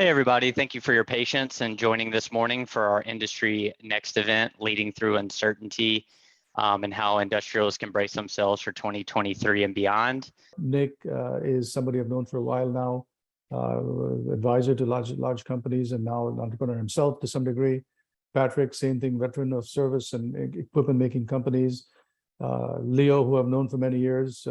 Hey, everybody. Thank you for your patience and joining this morning for our IndustryNext event, Leading Through Uncertainty, and how industrials can brace themselves for 2023 and beyond. Nick is somebody I've known for a while now, advisor to large companies and now an entrepreneur himself to some degree. Patrick, same thing, veteran of service and equipment making companies. Leo, who I've known for many years,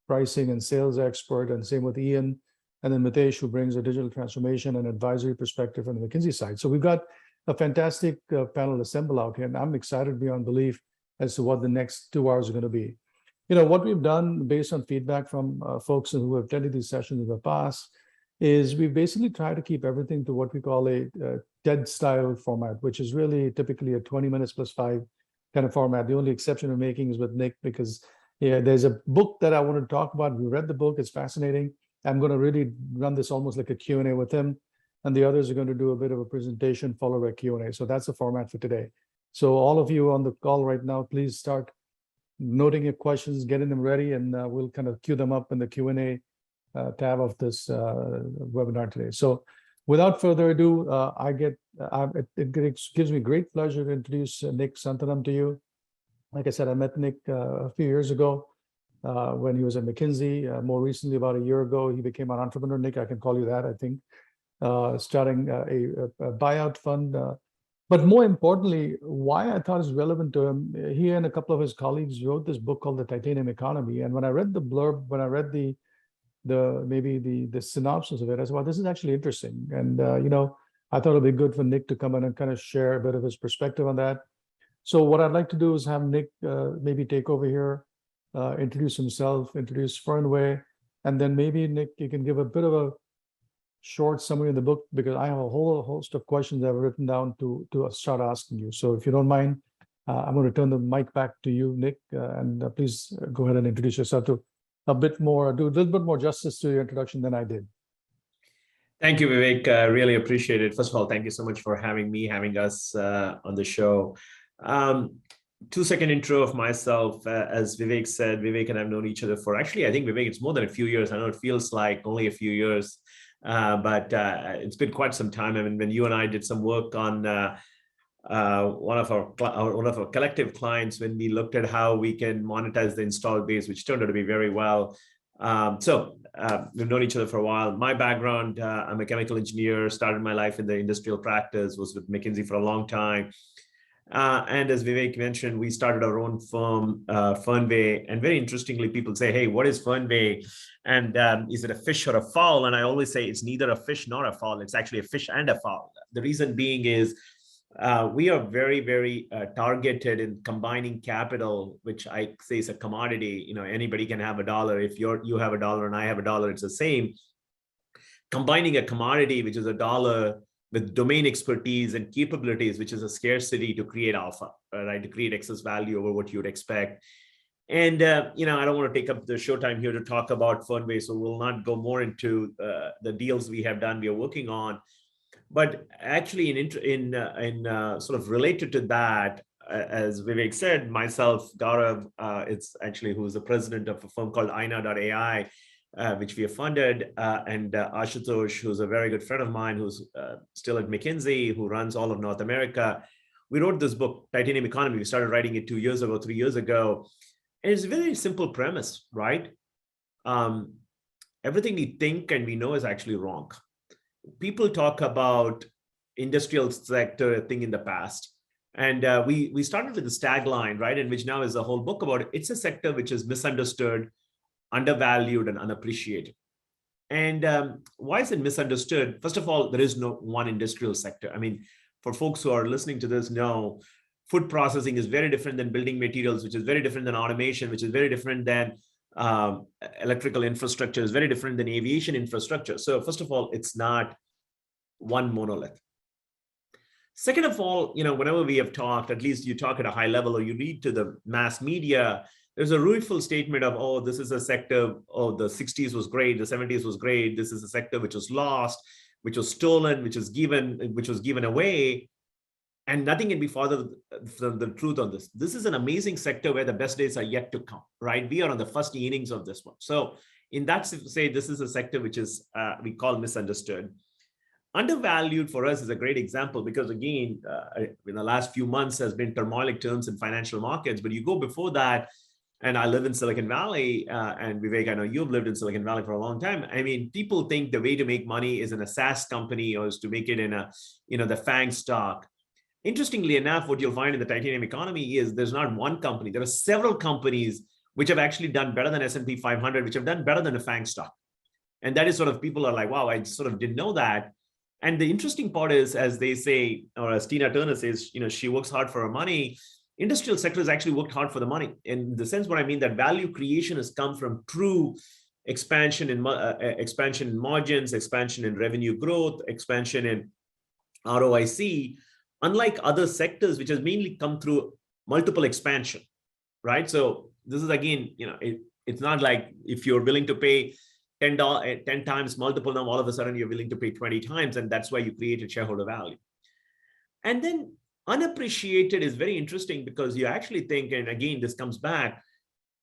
pricing and sales expert, and same with Ian. And then Mitesh, who brings a digital transformation and advisory perspective from the McKinsey side. So we've got a fantastic panel assembled out here, and I'm excited beyond belief as to what the next 2 hours are going to be. What we've done based on feedback from folks who have attended these sessions in the past is we basically try to keep everything to what we call a TED style format, which is really typically a 20 minutes plus 5 kind of format. The only exception we're making is with Nick, because there's a book that I want to talk about. We read the book, it's fascinating. I'm going to really run this almost like a Q&A with him, and the others are going to do a bit of a presentation followed by Q&A. So that's the format for today. So all of you on the call right now, please start noting your questions, getting them ready, and we'll kind of queue them up in the Q&A tab of this webinar today. So without further ado, it gives me great pleasure to introduce Nick Santhanam to you. Like I said, I met Nick a few years ago when he was at McKinsey. More recently, about a year ago, he became an entrepreneur. Nick, I can call you that, I think, starting a buyout fund. But more importantly, why I thought it's relevant to him, he and a couple of his colleagues wrote this book called The Titanium Economy. And when I read the blurb, when I read the synopsis of it, I said, well, this is actually interesting. And, I thought it'd be good for Nick to come in and kind of share a bit of his perspective on that. So what I'd like to do is have Nick maybe take over here, introduce himself, introduce Fernweh, and then maybe, Nick, you can give a bit of a short summary of the book, because I have a whole host of questions I've written down to start asking you. So if you don't mind, I'm going to turn the mic back to you, Nick, and please go ahead and introduce yourself to do a little bit more justice to your introduction than I did. Thank you, Vivek. Really appreciate it. First of all, thank you so much for having us on the show. 2-second intro of myself. As Vivek said, Vivek and I've known each other for, actually, I think, Vivek, it's more than a few years. I know it feels like only a few years, but it's been quite some time. I mean, when you and I did some work on one of our collective clients, when we looked at how we can monetize the installed base, which turned out to be very well. So we've known each other for a while. My background, I'm a chemical engineer, started my life in the industrial practice, was with McKinsey for a long time. And as Vivek mentioned, we started our own firm, Fernweh. And very interestingly, people say, hey, what is Fernweh? And is it a fish or a fowl? And I always say it's neither a fish nor a fowl. It's actually a fish and a fowl. The reason being is we are very, very targeted in combining capital, which I say is a commodity. Anybody can have a dollar. If you have a dollar and I have a dollar, it's the same. Combining a commodity, which is a dollar, with domain expertise and capabilities, which is a scarcity, to create alpha, right? To create excess value over what you'd expect. And, I don't want to take up the show time here to talk about Fernweh, so we'll not go more into the deals we have done, we are working on. But actually, in sort of related to that, as Vivek said, myself, Gaurav, it's actually who's the president of a firm called Aina.ai, which we have funded, and Ashutosh, who's a very good friend of mine, who's still at McKinsey, who runs all of North America. We wrote this book, Titanium Economy. We started writing it 3 years ago. And it's a very simple premise, right? Everything we think and we know is actually wrong. People talk about industrial sector thing in the past. And we started with this tagline, right? And which now is a whole book about it. It's a sector which is misunderstood, undervalued, and unappreciated. And why is it misunderstood? First of all, there is no one industrial sector. I mean, for folks who are listening to this, know food processing is very different than building materials, which is very different than automation, which is very different than electrical infrastructure, is very different than aviation infrastructure. So first of all, it's not one monolith. Second of all, whenever we have talked, at least you talk at a high level or you read to the mass media, there's a rueful statement of, oh, this is a sector, oh, the 60s was great, the 70s was great, this is a sector which was lost, which was stolen, which was given away. And nothing can be farther from the truth on this. This is an amazing sector where the best days are yet to come, right? We are on the first innings of this one. So in that say, this is a sector which is, we call misunderstood. undervalued for us is a great example because again, in the last few months has been turmoilic terms in financial markets, but you go before that, and I live in Silicon Valley, and Vivek, I know you've lived in Silicon Valley for a long time. I mean, people think the way to make money is in a SaaS company or is to make it in a, the FANG stock. Interestingly enough, what you'll find in the titanium economy is there's not one company. There are several companies which have actually done better than S&P 500, which have done better than the FANG stock. And that is sort of, people are like, wow, I sort of didn't know that. And the interesting part is, as they say, or as Tina Turner says, she works hard for her money. Industrial sector has actually worked hard for the money. In the sense, what I mean, that value creation has come from true expansion in margins, expansion in revenue growth, expansion in ROIC, unlike other sectors, which has mainly come through multiple expansion, right? So this is again, it's not like if you're willing to pay 10 times multiple, now all of a sudden you're willing to pay 20 times, and that's why you created shareholder value. And then unappreciated is very interesting because you actually think, and again, this comes back,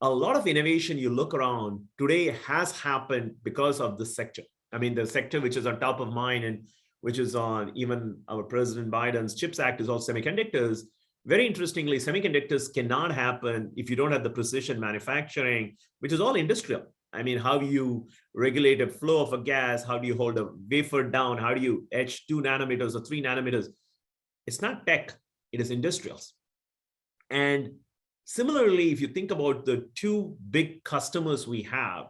a lot of innovation you look around today has happened because of this sector. I mean, the sector which is on top of mind and which is on even our President Biden's CHIPS Act is all semiconductors. Very interestingly, semiconductors cannot happen if you don't have the precision manufacturing, which is all industrial. I mean, how do you regulate a flow of a gas? How do you hold a wafer down? How do you etch 2 nanometers or 3 nanometers? It's not tech, it is industrials. And similarly, if you think about the 2 big customers we have,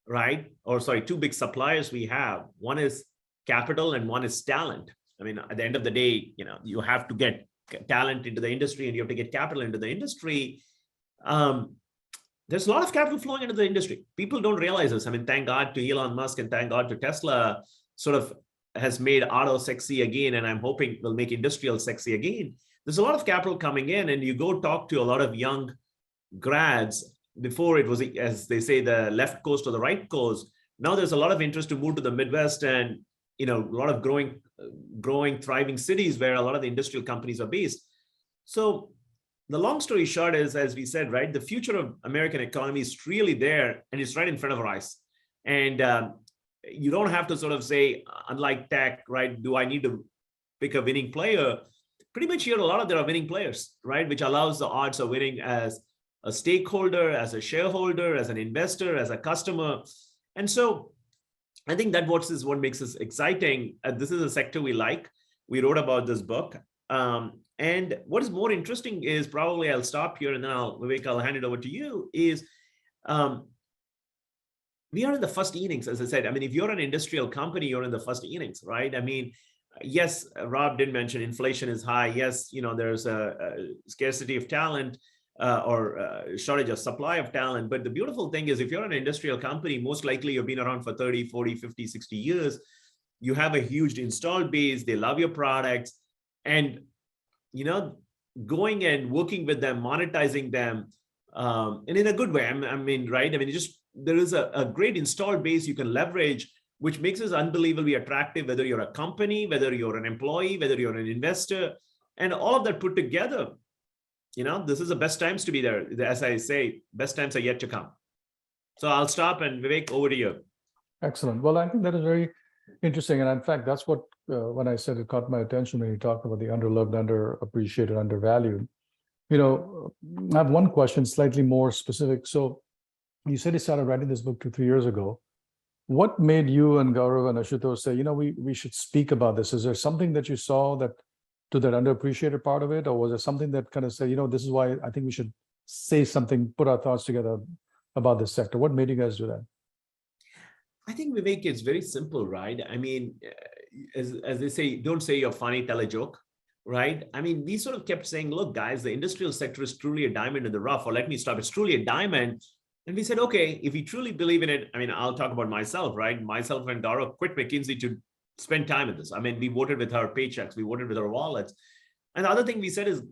right? Or sorry, 2 big suppliers we have, one is capital and one is talent. I mean, at the end of the day, you have to get talent into the industry and you have to get capital into the industry. There's a lot of capital flowing into the industry. People don't realize this. I mean, thank God to Elon Musk and thank God to Tesla sort of has made auto sexy again, and I'm hoping will make industrial sexy again. There's a lot of capital coming in, and you go talk to a lot of young grads. Before it was, as they say, the left coast or the right coast. Now there's a lot of interest to move to the Midwest and a lot of growing, thriving cities where a lot of the industrial companies are based. So the long story short is, as we said, right, the future of American economy is really there and it's right in front of our eyes. And you don't have to sort of say, unlike tech, right, do I need to pick a winning player? Pretty much here, a lot of there are winning players, right, which allows the odds of winning as a stakeholder, as a shareholder, as an investor, as a customer. And so I think that what makes us exciting. This is a sector we like. We wrote about this book. And what is more interesting is, probably I'll stop here and then Vivek, I'll hand it over to you, is we are in the first innings, as I said. I mean, if you're an industrial company, you're in the first innings, right? I mean, yes, Rob did mention inflation is high. Yes, there's a scarcity of talent or shortage of supply of talent. But the beautiful thing is, if you're an industrial company, most likely you've been around for 30, 40, 50, 60 years. You have a huge installed base. They love your products. And, going and working with them, monetizing them, and in a good way. I mean, right? I mean, there is a great installed base you can leverage, which makes us unbelievably attractive, whether you're a company, whether you're an employee, whether you're an investor, and all of that put together. This is the best times to be there. As I say, best times are yet to come. So I'll stop, and Vivek, over to you. Excellent. Well, I think that is very interesting. And in fact, that's what, when I said it caught my attention when you talked about the underloved, underappreciated, undervalued. I have one question, slightly more specific. So you said you started writing this book 2-3 years ago. What made you and Gaurav and Ashutosh say, we should speak about this? Is there something that you saw that underappreciated part of it? Or was there something that kind of said, this is why I think we should say something, put our thoughts together about this sector? What made you guys do that? I think, Vivek, it's very simple, right? I mean, as they say, don't say you're funny, tell a joke, right? I mean, we sort of kept saying, look, guys, the industrial sector is truly a diamond in the rough, or let me stop, it's truly a diamond. And we said, okay, if we truly believe in it, I mean, I'll talk about myself, right? Myself and Gaurav quit McKinsey to spend time in this. I mean, we voted with our paychecks, we voted with our wallets. And the other thing we said is,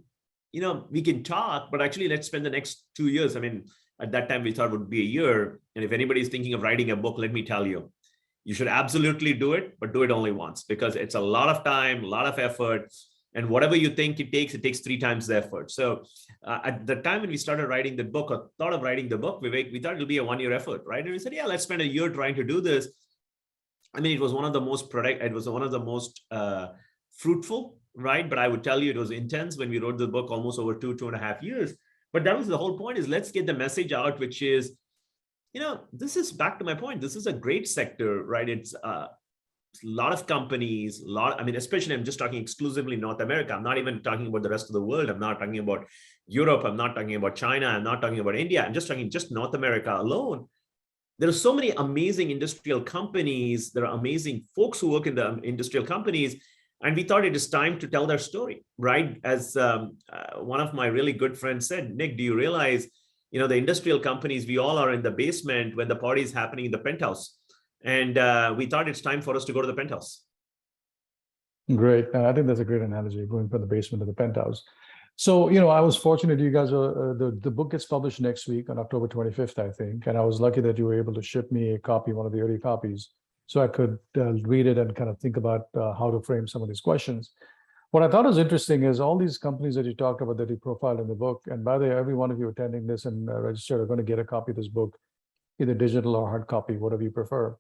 we can talk, but actually let's spend the next 2 years. I mean, at that time we thought it would be a year. And if anybody's thinking of writing a book, let me tell you, you should absolutely do it, but do it only once, because it's a lot of time, a lot of effort. And whatever you think it takes 3 times the effort. So at the time when we started writing the book, or thought of writing the book, Vivek, we thought it'll be a 1-year effort, right? And we said, yeah, let's spend a year trying to do this. I mean, it was one of the most fruitful, right? But I would tell you it was intense when we wrote the book, almost over 2.5 years. But that was the whole point, is let's get the message out, which is, this is back to my point. This is a great sector, right? It's a lot of companies, especially I'm just talking exclusively North America. I'm not even talking about the rest of the world. I'm not talking about Europe. I'm not talking about China. I'm not talking about India. I'm just talking just North America alone. There are so many amazing industrial companies. There are amazing folks who work in the industrial companies. And we thought it is time to tell their story, right? As one of my really good friends said, Nick, do you realize, the industrial companies, we all are in the basement when the party is happening in the penthouse. And we thought it's time for us to go to the penthouse. Great. I think that's a great analogy, going from the basement to the penthouse. So, I was fortunate you guys the book gets published next week on October 25th, I think. And I was lucky that you were able to ship me a copy, one of the early copies, so I could read it and kind of think about how to frame some of these questions. What I thought was interesting is all these companies that you talked about that you profiled in the book, and by the way, every one of you attending this and registered are going to get a copy of this book, either digital or hard copy, whatever you prefer.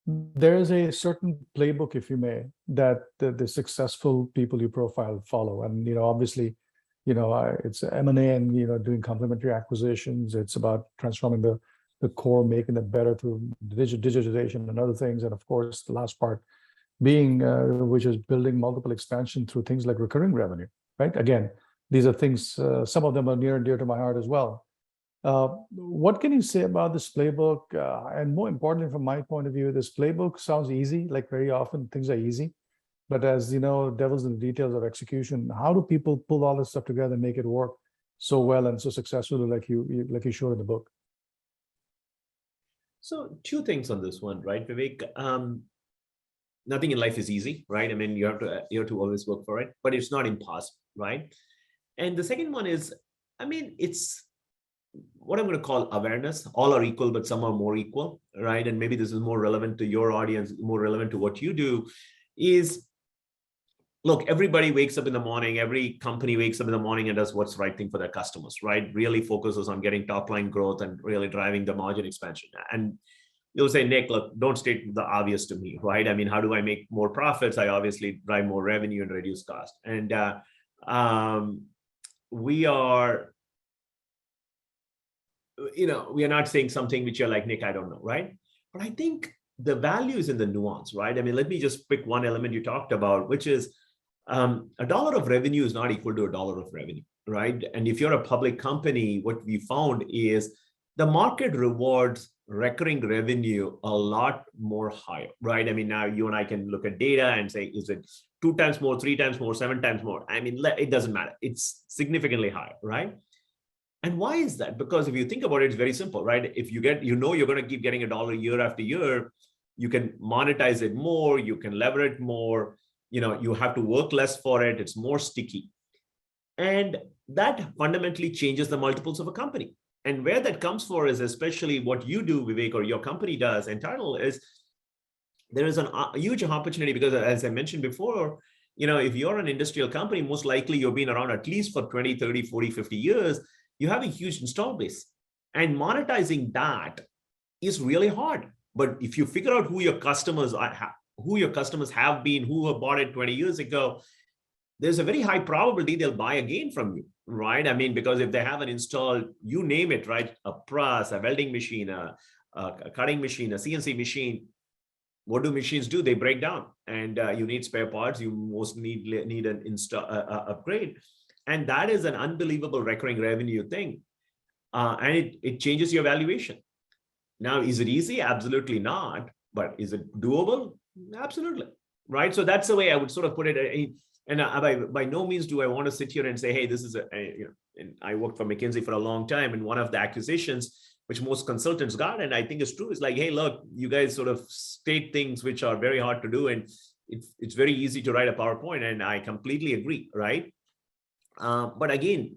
There is a certain playbook, if you may, that the successful people you profile follow. And, obviously, it's M&A and, doing complementary acquisitions. It's about transforming the core, making it better through digitization and other things. And of course, the last part being, which is building multiple expansion through things like recurring revenue, right? Again, these are things, some of them are near and dear to my heart as well. What can you say about this playbook? And more importantly, from my point of view, this playbook sounds easy, like very often things are easy. But as you know, devil's in the details of execution. How do people pull all this stuff together and make it work so well and so successfully like you showed in the book? So 2 things on this one, right, Vivek? Nothing in life is easy, right? I mean, you have to always work for it, but it's not impossible, right? And the second one is, it's what I'm going to call awareness. All are equal, but some are more equal, right? And maybe this is more relevant to your audience, more relevant to what you do, is, look, everybody wakes up in the morning, every company wakes up in the morning and does what's the right thing for their customers, right? Really focuses on getting top line growth and really driving the margin expansion. And you'll say, Nick, look, don't state the obvious to me, right? I mean, how do I make more profits? I obviously drive more revenue and reduce cost. And we are not saying something which you're like, Nick, I don't know, right? But I think the value is in the nuance, right? I mean, let me just pick one element you talked about, which is $1 of revenue is not equal to $1 of revenue, right? And if you're a public company, what we found is the market rewards recurring revenue a lot more higher, right? I mean, now you and I can look at data and say, is it 2 times more, 3 times more, 7 times more? I mean, it doesn't matter. It's significantly higher, right? And why is that? Because if you think about it, it's very simple, right? If you get, you're going to keep getting $1 year after year, you can monetize it more, you can leverage it more, you have to work less for it, it's more sticky. And that fundamentally changes the multiples of a company. And where that comes for is especially what you do, Vivek, or your company does, Internal, is there is a huge opportunity because, as I mentioned before, if you're an industrial company, most likely you've been around at least for 20, 30, 40, 50 years, you have a huge install base. And monetizing that is really hard. But if you figure out who your customers have been, who have bought it 20 years ago, there's a very high probability they'll buy again from you, right? I mean, because if they have an installed, you name it, right? A press, a welding machine, a cutting machine, a CNC machine. What do machines do? They break down, and you need spare parts. You most need an upgrade, and that is an unbelievable recurring revenue thing, and it changes your valuation. Now, is it easy? Absolutely not. But is it doable? Absolutely, right? So that's the way I would sort of put it. And by no means do I want to sit here and say, hey, this is and I worked for McKinsey for a long time, and one of the acquisitions which most consultants got, and I think it's true, is like, hey, look, you guys sort of state things which are very hard to do, and it's very easy to write a PowerPoint, and I completely agree, right? But again,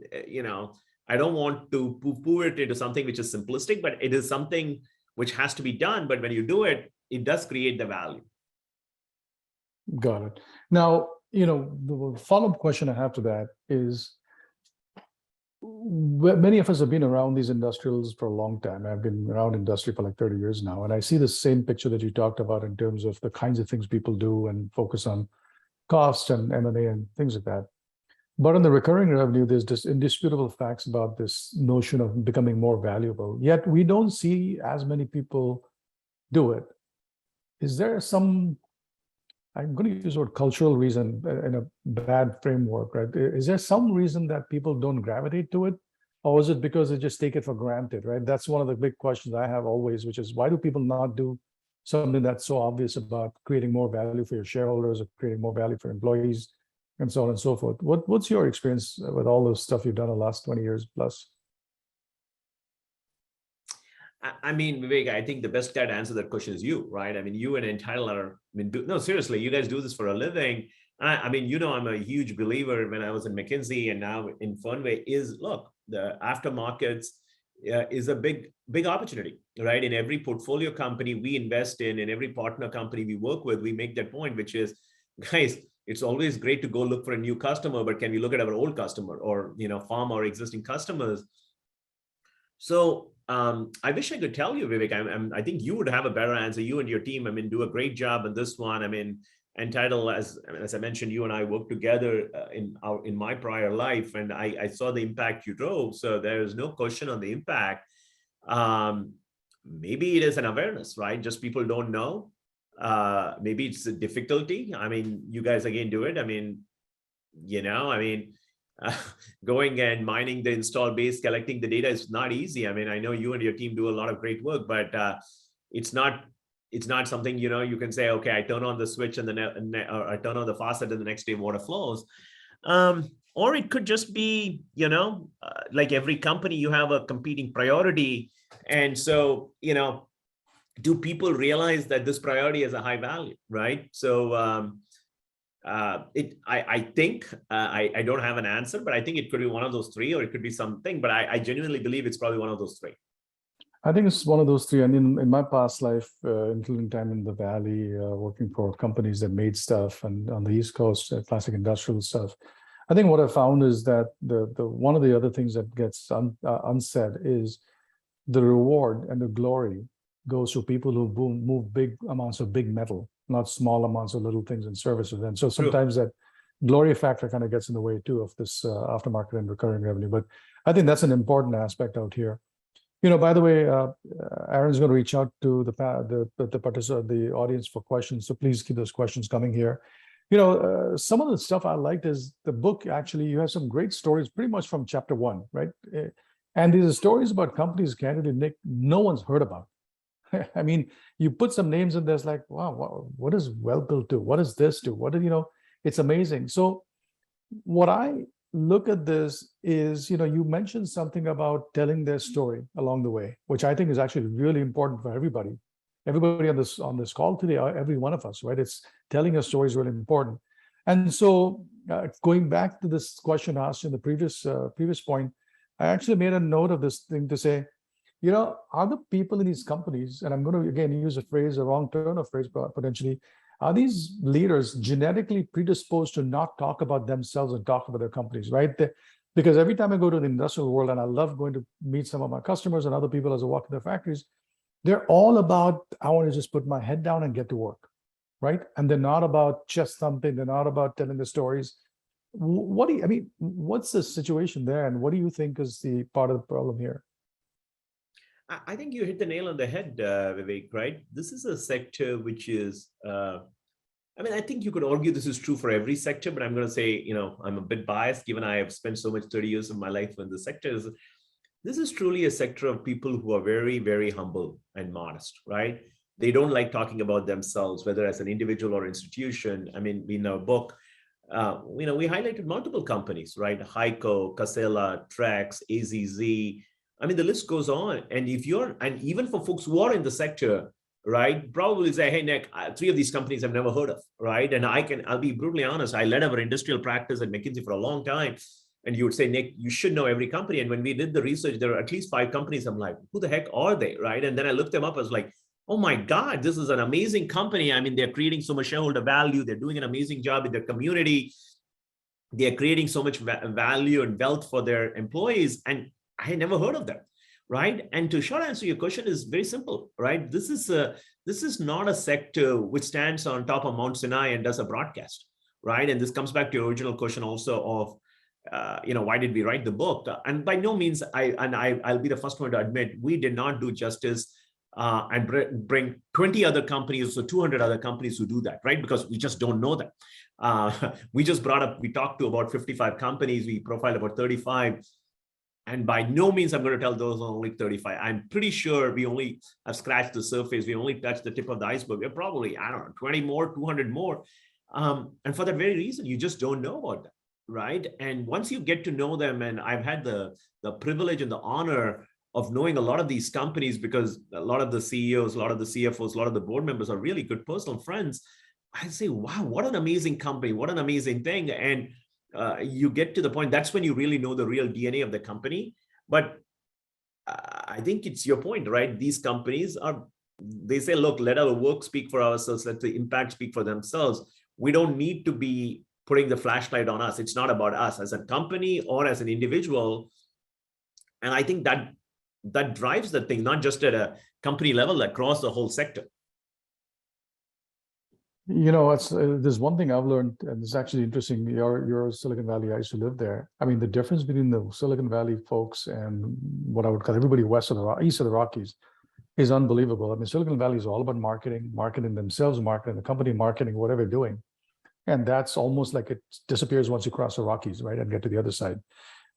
I don't want to poo-poo it into something which is simplistic, but it is something which has to be done. But when you do it, it does create the value. Got it. Now, the follow-up question I have to that is, many of us have been around these industrials for a long time. I've been around industry for like 30 years now, and I see the same picture that you talked about in terms of the kinds of things people do and focus on cost and M&A and things like that. But on the recurring revenue, there's just indisputable facts about this notion of becoming more valuable. Yet we don't see as many people do it. Is there some, I'm going to use the word cultural reason in a bad framework, right? Is there some reason that people don't gravitate to it? Or is it because they just take it for granted, right? That's one of the big questions I have always, which is why do people not do something that's so obvious about creating more value for your shareholders or creating more value for employees and so on and so forth? What's your experience with all the stuff you've done in the last 20 years plus? I mean, Vivek, I think the best guy to answer that question is you, right? I mean, you and Entitle are, no, seriously, you guys do this for a living. I mean, I'm a huge believer when I was in McKinsey and now in Fernweh is, look, the aftermarkets is a big opportunity, right? In every portfolio company we invest in every partner company we work with, we make that point, which is, guys, it's always great to go look for a new customer, but can we look at our old customer or, farm our existing customers? So I wish I could tell you, Vivek, I think you would have a better answer. You and your team, do a great job on this one. Entitle, as I mentioned, you and I worked together in my prior life, and I saw the impact you drove. So there is no question on the impact. Maybe it is an awareness, right? Just people don't know. Maybe it's a difficulty. You guys again do it. Going and mining the install base, collecting the data is not easy. I know you and your team do a lot of great work, but it's not something, you can say, okay, I turn on the switch and or I turn on the faucet and the next day water flows. Or it could just be, like every company, you have a competing priority. And so, do people realize that this priority is a high value, right? So I think I don't have an answer, but I think it could be one of those three, or it could be something, but I genuinely believe it's probably one of those three. I think it's one of those three. And in my past life, including time in the Valley, working for companies that made stuff and on the East Coast, classic industrial stuff, I think what I found is that the one of the other things that gets unsaid is the reward and the glory goes to people who move big amounts of big metal, not small amounts of little things and services. And so sometimes that glory factor kind of gets in the way too of this aftermarket and recurring revenue. But I think that's an important aspect out here. By the way, Aaron's going to reach out to the audience for questions. So please keep those questions coming here. Some of the stuff I liked is the book. Actually, you have some great stories, pretty much from chapter 1, right? And these are stories about companies, candidly, Nick, no one's heard about. You put some names in there, it's like, wow, what does well-built do? What does this do? It's amazing. So what I look at this is, you mentioned something about telling their story along the way, which I think is actually really important for everybody on this call today, every one of us, right? It's telling a story is really important. And so going back to this question asked in the previous point, I actually made a note of this thing to say, are the people in these companies, and I'm going to again use a wrong turn of phrase potentially, are these leaders genetically predisposed to not talk about themselves and talk about their companies, right? Because every time I go to the industrial world, and I love going to meet some of my customers and other people as I walk in their factories, they're all about, I want to just put my head down and get to work, right? And they're not about chest thumping. They're not about telling the stories. What's the situation there? And what do you think is the part of the problem here? I think you hit the nail on the head, Vivek, right? This is a sector which is, I think you could argue this is true for every sector, but I'm going to say, I'm a bit biased given I have spent so much 30 years of my life in the sectors. This is truly a sector of people who are very, very humble and modest, right? They don't like talking about themselves, whether as an individual or institution. In our book, we highlighted multiple companies, right? Heiko, Casella, Trex, AZZ. The list goes on. And even for folks who are in the sector, right, probably say, hey, Nick, 3 of these companies I've never heard of, right? And I'll be brutally honest, I led our industrial practice at McKinsey for a long time. And you would say, Nick, you should know every company. And when we did the research, there are at least 5 companies. I'm like, who the heck are they, right? And then I looked them up. I was like, oh my God, this is an amazing company. They're creating so much shareholder value. They're doing an amazing job in their community. they are creating so much value and wealth for their employees, and I had never heard of them, right? And to short answer your question is very simple, right? This is not a sector which stands on top of Mount Sinai and does a broadcast, right? And this comes back to your original question also of, why did we write the book? And by no means, I'll be the first one to admit, we did not do justice and bring 20 other companies or 200 other companies who do that, right? Because we just don't know them. We talked to about 55 companies, we profiled about 35. And by no means I'm going to tell those only 35. I'm pretty sure we only have scratched the surface. We only touched the tip of the iceberg. We're probably, 20 more, 200 more. And for that very reason, you just don't know about them, right? And once you get to know them, and I've had the privilege and the honor of knowing a lot of these companies, because a lot of the CEOs, a lot of the CFOs, a lot of the board members are really good personal friends. I say, wow, what an amazing company, what an amazing thing. And you get to the point, that's when you really know the real DNA of the company. But I think it's your point, right? These companies they say, look, let our work speak for ourselves, let the impact speak for themselves. We don't need to be putting the flashlight on us. It's not about us as a company or as an individual. And I think that drives the thing, not just at a company level, across the whole sector. There's one thing I've learned, and it's actually interesting. You're Silicon Valley. I used to live there. I mean, the difference between the Silicon Valley folks and what I would call everybody east of the Rockies is unbelievable. I mean, Silicon Valley is all about marketing themselves, marketing the company, marketing whatever they're doing. And that's almost like it disappears once you cross the Rockies, right, and get to the other side.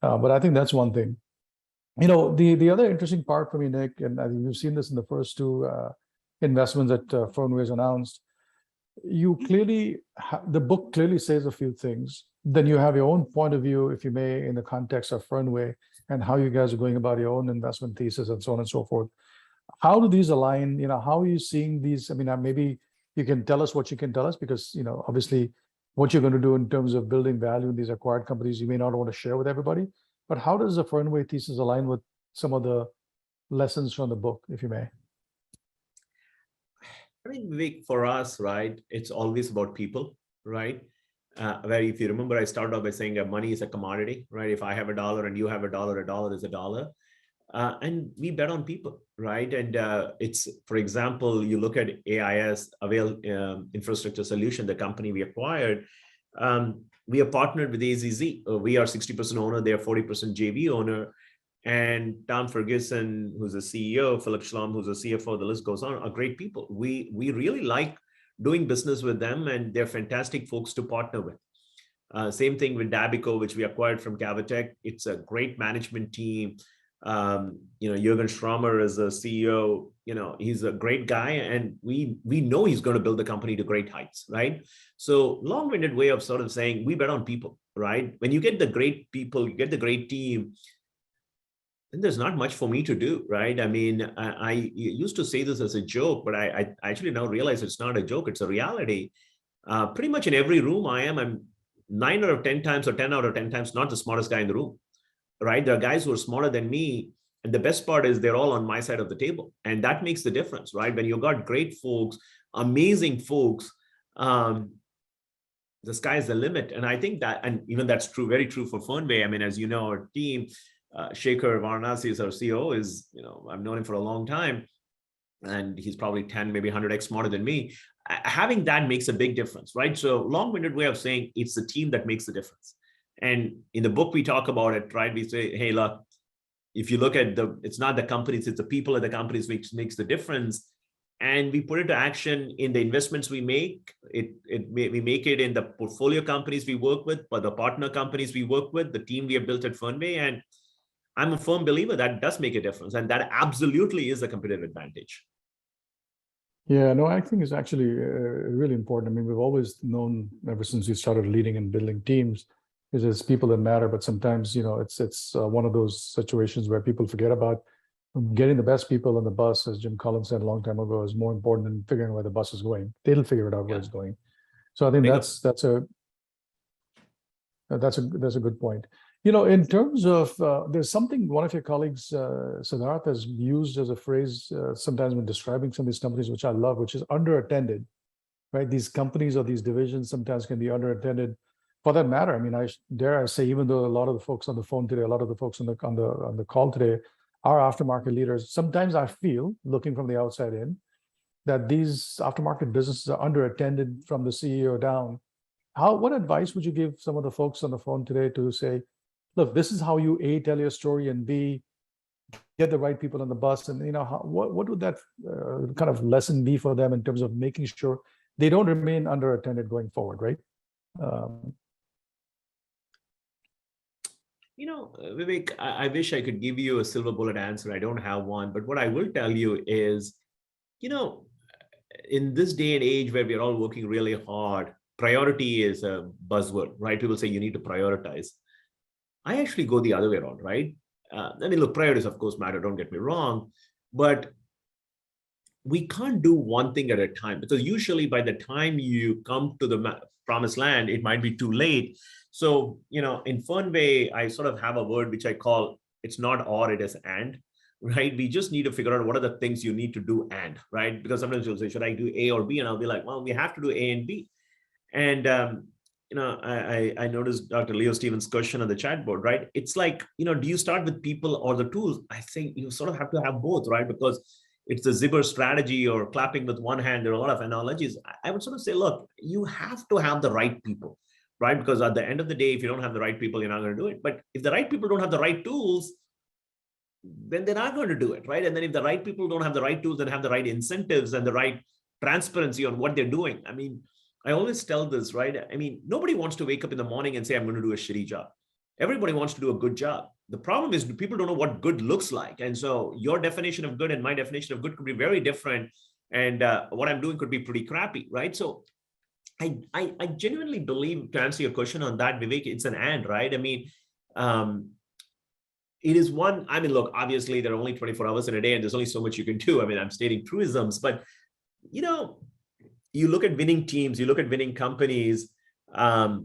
But I think that's one thing. The other interesting part for me, Nick, and I think you've seen this in the first two investments that Fernweh has announced, you clearly, the book clearly says a few things. Then you have your own point of view, if you may, in the context of Fernweh and how you guys are going about your own investment thesis and so on and so forth. How do these align? How are you seeing these? I mean, maybe you can tell us what you can tell us, because, obviously what you're going to do in terms of building value in these acquired companies, you may not want to share with everybody. But how does the Fernweh thesis align with some of the lessons from the book, if you may? I mean, Vivek, for us, right, it's always about people, right? Where if you remember, I started off by saying that money is a commodity, right? If I have $1 and you have $1 is $1. And we bet on people, right? And it's, for example, you look at AIS, Avail Infrastructure Solution, the company we acquired. We are partnered with AZZ. We are 60% owner, they are 40% JV owner. And Tom Ferguson, who's the CEO, Philip Schlom, who's the CFO, the list goes on, are great people. We really like doing business with them, and they're fantastic folks to partner with. Same thing with Dabico, which we acquired from Cavitec. It's a great management team. Jürgen Schrammer is the CEO. He's a great guy, and we know he's going to build the company to great heights, right? So long-winded way of sort of saying we bet on people, right? When you get the great people, you get the great team, then there's not much for me to do, right? I mean, I used to say this as a joke, but I actually now realize it's not a joke, it's a reality. Pretty much in every room I'm 9 out of 10 times or 10 out of 10 times not the smartest guy in the room, right? There are guys who are smarter than me. And the best part is they're all on my side of the table. And that makes the difference, right? When you've got great folks, amazing folks, the sky's the limit. And I think that, and even that's true, very true for Fernweh. I mean, as you know, our team, Shekhar Varanasi is our CEO, I've known him for a long time, and he's probably 10, maybe 100x smarter than me. Having that makes a big difference, right? So long-winded way of saying it's the team that makes the difference. And in the book, we talk about it, right? We say, hey, look, if you look at it's not the companies, it's the people at the companies which makes the difference. And we put it to action in the investments we make. We make it in the portfolio companies we work with, but the partner companies we work with, the team we have built at Fernweh. And I'm a firm believer that does make a difference. And that absolutely is a competitive advantage. Yeah, no, I think it's actually really important. I mean, we've always known ever since we started leading and building teams, is it's people that matter. But sometimes, it's one of those situations where people forget about getting the best people on the bus, as Jim Collins said a long time ago, is more important than figuring where the bus is going. They'll figure it out where it's going. So I think that's a good point. In terms of, there's something one of your colleagues, Siddharth, has used as a phrase sometimes when describing some of these companies, which I love, which is underattended, right? These companies or these divisions sometimes can be underattended for that matter, I mean, dare I say, even though a lot of the folks on the phone today, a lot of the folks on the call today are aftermarket leaders, sometimes I feel, looking from the outside in, that these aftermarket businesses are underattended from the CEO down. What advice would you give some of the folks on the phone today to say, look, this is how you A, tell your story, and B, get the right people on the bus? And what would that kind of lesson be for them in terms of making sure they don't remain underattended going forward, right? Vivek, I wish I could give you a silver bullet answer. I don't have one, but what I will tell you is, in this day and age where we're all working really hard, priority is a buzzword, right? People say you need to prioritize. I actually go the other way around, right? Look, priorities, of course, matter, don't get me wrong, but we can't do one thing at a time, because usually by the time you come to the promised land, it might be too late. So, in Fernweh, I sort of have a word which I call, it's not or, it is and, right? We just need to figure out what are the things you need to do and, right? Because sometimes you'll say, should I do A or B? And I'll be like, well, we have to do A and B. And, I noticed Dr. Leo Stevens' question on the chat board, right? It's like, do you start with people or the tools? I think you sort of have to have both, right? Because it's the zipper strategy or clapping with one hand. There are a lot of analogies. I would sort of say, look, you have to have the right people, right? Because at the end of the day, if you don't have the right people, you're not going to do it. But if the right people don't have the right tools, then they're not going to do it, right? And then if the right people don't have the right tools and have the right incentives and the right transparency on what they're doing, I mean, I always tell this, right? I mean, nobody wants to wake up in the morning and say, I'm going to do a shitty job. Everybody wants to do a good job. The problem is people don't know what good looks like. And so your definition of good and my definition of good could be very different. And what I'm doing could be pretty crappy, right? So I genuinely believe, to answer your question on that, Vivek, it's an and, right? I mean, it is one, look, obviously there are only 24 hours in a day and there's only so much you can do. I mean, I'm stating truisms, but, you look at winning teams, you look at winning companies, I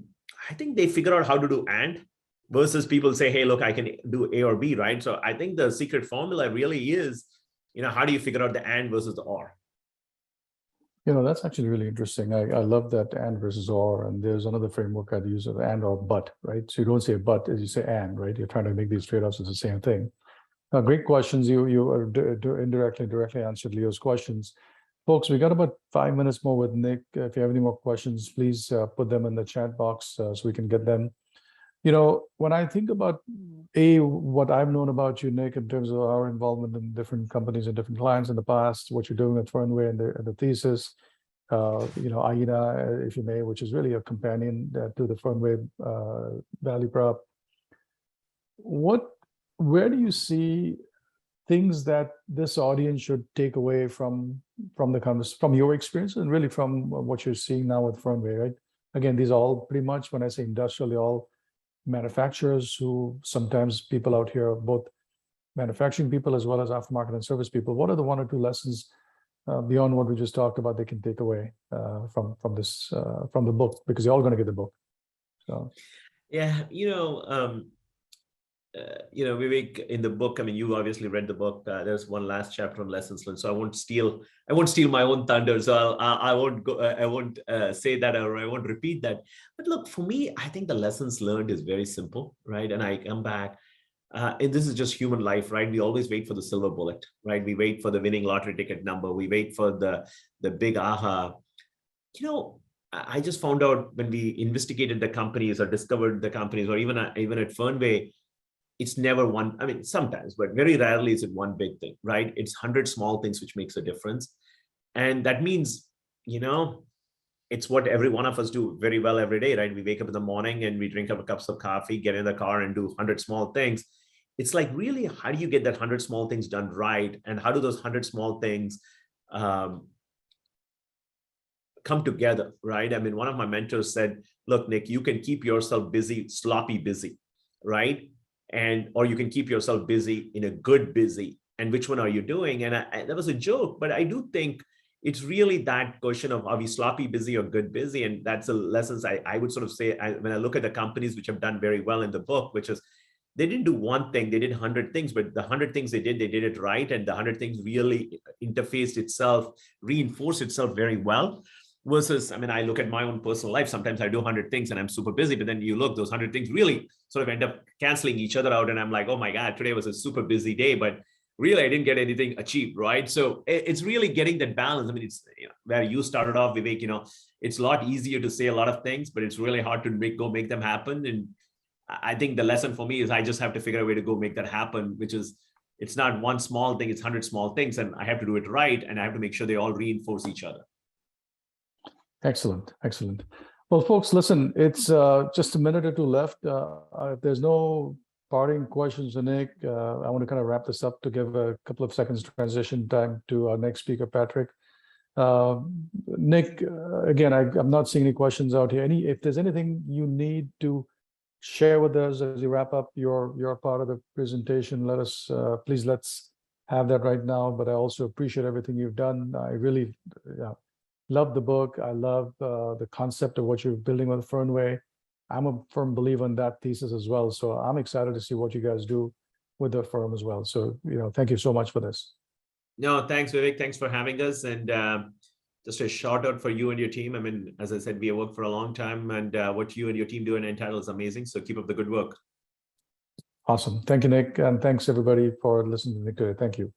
think they figure out how to do and versus people say, hey, look, I can do A or B, right? So I think the secret formula really is, how do you figure out the and versus the or? That's actually really interesting. I love that and versus or, and there's another framework I'd use of and or but, right? So you don't say but, as you say and, right? You're trying to make these trade-offs as the same thing. Great questions. You directly answered Leo's questions. Folks, we got about 5 minutes more with Nick. If you have any more questions, please put them in the chat box so we can get them. When I think about what I've known about you, Nick, in terms of our involvement in different companies and different clients in the past, what you're doing at Fernweh and the thesis, AIDA, if you may, which is really a companion to the Fernweh value prop. Where do you see things that this audience should take away from your experience and really from what you're seeing now with Fernweh, right? Again, these are all pretty much, when I say industrial, they're all manufacturers who sometimes people out here, both manufacturing people as well as aftermarket and service people. What are the one or two lessons beyond what we just talked about they can take away from the book? Because you're all going to get the book. So, yeah, Vivek, in the book, you obviously read the book. There's one last chapter on lessons learned, so I won't steal my own thunder. So I won't say that, or I won't repeat that. But look, for me, I think the lessons learned is very simple, right? And I come back, and this is just human life, right? We always wait for the silver bullet, right? We wait for the winning lottery ticket number. We wait for the big aha. I just found out when we investigated the companies or discovered the companies, or even at Fernweh, it's never one, sometimes, but very rarely is it one big thing, right? It's 100 small things which makes a difference. And that means, it's what every one of us do very well every day, right? We wake up in the morning and we drink up cups of coffee, get in the car and do 100 small things. It's like, really, how do you get that 100 small things done right? And how do those 100 small things come together, right? One of my mentors said, look, Nick, you can keep yourself busy, sloppy busy, right? Or you can keep yourself busy in a good busy. And which one are you doing? And that was a joke, but I do think it's really that question of, are we sloppy busy or good busy? And that's the lessons I would sort of say when I look at the companies which have done very well in the book, which is they didn't do one thing, they did 100 things, but the 100 things they did it right. And the 100 things really interfaced itself, reinforced itself very well. versus, I mean, I look at my own personal life. Sometimes I do 100 things and I'm super busy, but then you look, those 100 things really sort of end up canceling each other out. And I'm like, oh my God, today was a super busy day, but really I didn't get anything achieved, right? So it's really getting that balance. I mean, it's where you started off, Vivek, it's a lot easier to say a lot of things, but it's really hard to make them happen. And I think the lesson for me is I just have to figure out a way to go make that happen, which is, it's not one small thing, it's 100 small things, and I have to do it right, and I have to make sure they all reinforce each other. Excellent, excellent. Well, folks, listen, it's just a minute or two left. If there's no parting questions for Nick, I want to kind of wrap this up to give a couple of seconds transition time to our next speaker, Patrick. Nick, again, I'm not seeing any questions out here. If there's anything you need to share with us as you wrap up your part of the presentation, please let's have that right now. But I also appreciate everything you've done. I really love the book. I love the concept of what you're building with Fernweh. I'm a firm believer in that thesis as well. So I'm excited to see what you guys do with the firm as well. So, thank you so much for this. No, thanks, Vivek. Thanks for having us. And just a shout out for you and your team. I mean, as I said, we have worked for a long time, and what you and your team do in Entitle is amazing. So keep up the good work. Awesome. Thank you, Nick. And thanks everybody for listening to Nick today. Thank you.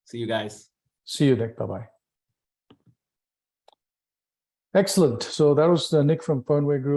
See you guys. See you, Nick. Bye-bye. Excellent. So that was Nick from Fernweh Group.